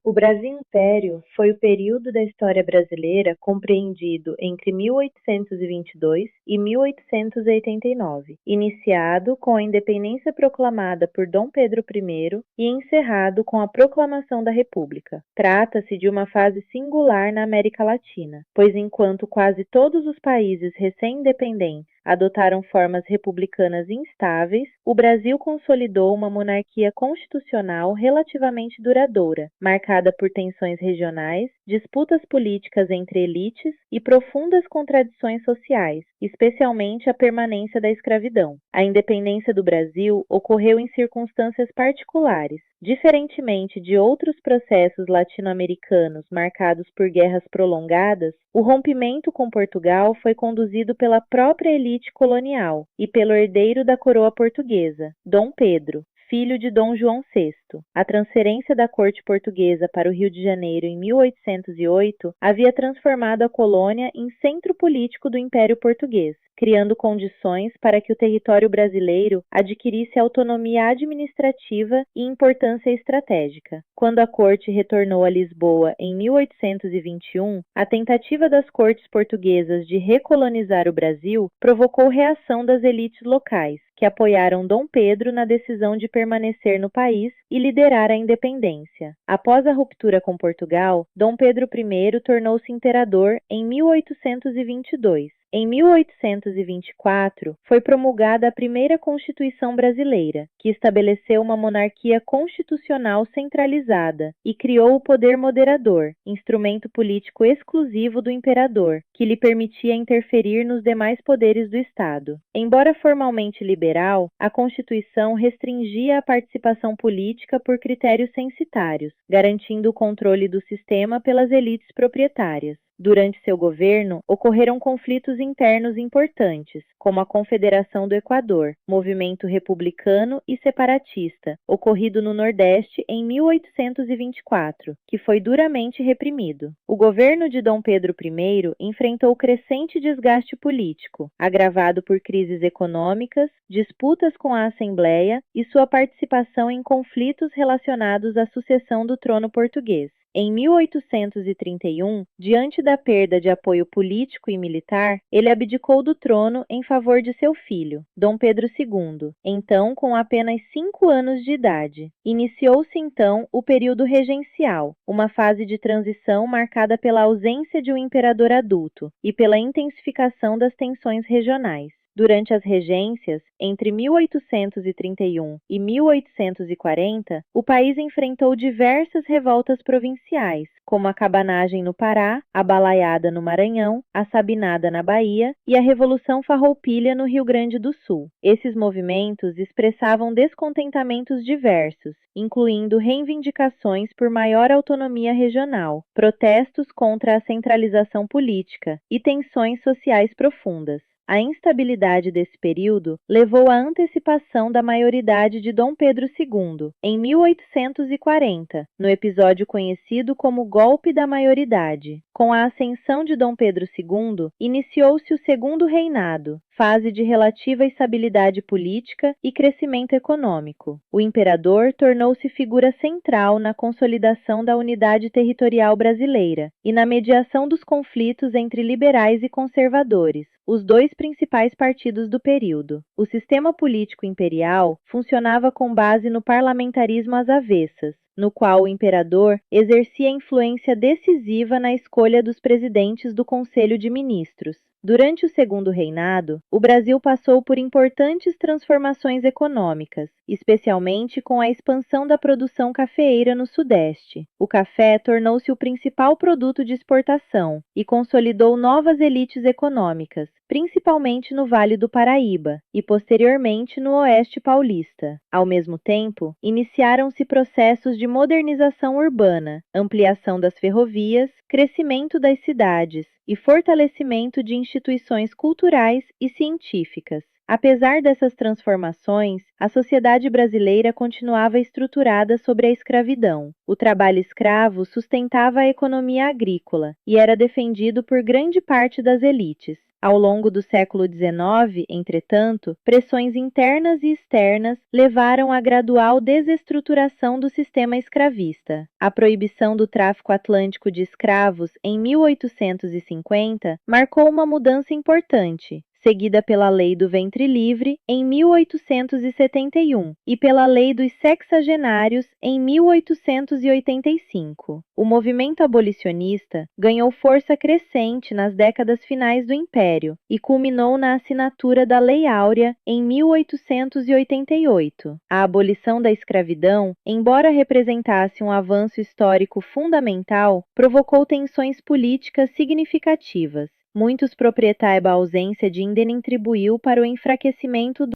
O Brasil Império foi o período da história brasileira compreendido entre 1822 e 1889, iniciado com a independência proclamada por Dom Pedro I e encerrado com a proclamação da República. Trata-se de uma fase singular na América Latina, pois enquanto quase todos os países recém-independentes adotaram formas republicanas instáveis, o Brasil consolidou uma monarquia constitucional relativamente duradoura, marcada por tensões regionais, disputas políticas entre elites e profundas contradições sociais, especialmente a permanência da escravidão. A independência do Brasil ocorreu em circunstâncias particulares. Diferentemente de outros processos latino-americanos marcados por guerras prolongadas, o rompimento com Portugal foi conduzido pela própria elite colonial e pelo herdeiro da coroa portuguesa, Dom Pedro, filho de Dom João VI. A transferência da corte portuguesa para o Rio de Janeiro em 1808 havia transformado a colônia em centro político do Império Português, criando condições para que o território brasileiro adquirisse autonomia administrativa e importância estratégica. Quando a corte retornou a Lisboa em 1821, a tentativa das cortes portuguesas de recolonizar o Brasil provocou reação das elites locais, que apoiaram Dom Pedro na decisão de permanecer no país e liderar a independência. Após a ruptura com Portugal, Dom Pedro I tornou-se imperador em 1822. Em 1824, foi promulgada a primeira Constituição brasileira, que estabeleceu uma monarquia constitucional centralizada e criou o poder moderador, instrumento político exclusivo do imperador, que lhe permitia interferir nos demais poderes do Estado. Embora formalmente liberal, a Constituição restringia a participação política por critérios censitários, garantindo o controle do sistema pelas elites proprietárias. Durante seu governo, ocorreram conflitos internos importantes, como a Confederação do Equador, movimento republicano e separatista, ocorrido no Nordeste em 1824, que foi duramente reprimido. O governo de Dom Pedro I enfrentou crescente desgaste político, agravado por crises econômicas, disputas com a Assembleia e sua participação em conflitos relacionados à sucessão do trono português. Em 1831, diante da perda de apoio político e militar, ele abdicou do trono em favor de seu filho, Dom Pedro II, então com apenas 5 anos de idade. Iniciou-se então o período regencial, uma fase de transição marcada pela ausência de um imperador adulto e pela intensificação das tensões regionais. Durante as regências, entre 1831 e 1840, o país enfrentou diversas revoltas provinciais, como a cabanagem no Pará, a balaiada no Maranhão, a sabinada na Bahia e a Revolução Farroupilha no Rio Grande do Sul. Esses movimentos expressavam descontentamentos diversos, incluindo reivindicações por maior autonomia regional, protestos contra a centralização política e tensões sociais profundas. A instabilidade desse período levou à antecipação da maioridade de Dom Pedro II, em 1840, no episódio conhecido como Golpe da Maioridade. Com a ascensão de Dom Pedro II, iniciou-se o Segundo Reinado, fase de relativa estabilidade política e crescimento econômico. O imperador tornou-se figura central na consolidação da unidade territorial brasileira e na mediação dos conflitos entre liberais e conservadores, os dois principais partidos do período. O sistema político imperial funcionava com base no parlamentarismo às avessas, no qual o imperador exercia influência decisiva na escolha dos presidentes do Conselho de Ministros. Durante o Segundo Reinado, o Brasil passou por importantes transformações econômicas, especialmente com a expansão da produção cafeeira no Sudeste. O café tornou-se o principal produto de exportação e consolidou novas elites econômicas, principalmente no Vale do Paraíba e posteriormente no Oeste Paulista. Ao mesmo tempo, iniciaram-se processos de modernização urbana, ampliação das ferrovias, crescimento das cidades e fortalecimento de instituições culturais e científicas. Apesar dessas transformações, a sociedade brasileira continuava estruturada sobre a escravidão. O trabalho escravo sustentava a economia agrícola e era defendido por grande parte das elites. Ao longo do século XIX, entretanto, pressões internas e externas levaram à gradual desestruturação do sistema escravista. A proibição do tráfico atlântico de escravos em 1850 marcou uma mudança importante, seguida pela Lei do Ventre Livre em 1871 e pela Lei dos Sexagenários em 1885. O movimento abolicionista ganhou força crescente nas décadas finais do Império e culminou na assinatura da Lei Áurea em 1888. A abolição da escravidão, embora representasse um avanço histórico fundamental, provocou tensões políticas significativas. Muitos proprietários, a ausência de indenitribuiu para o enfraquecimento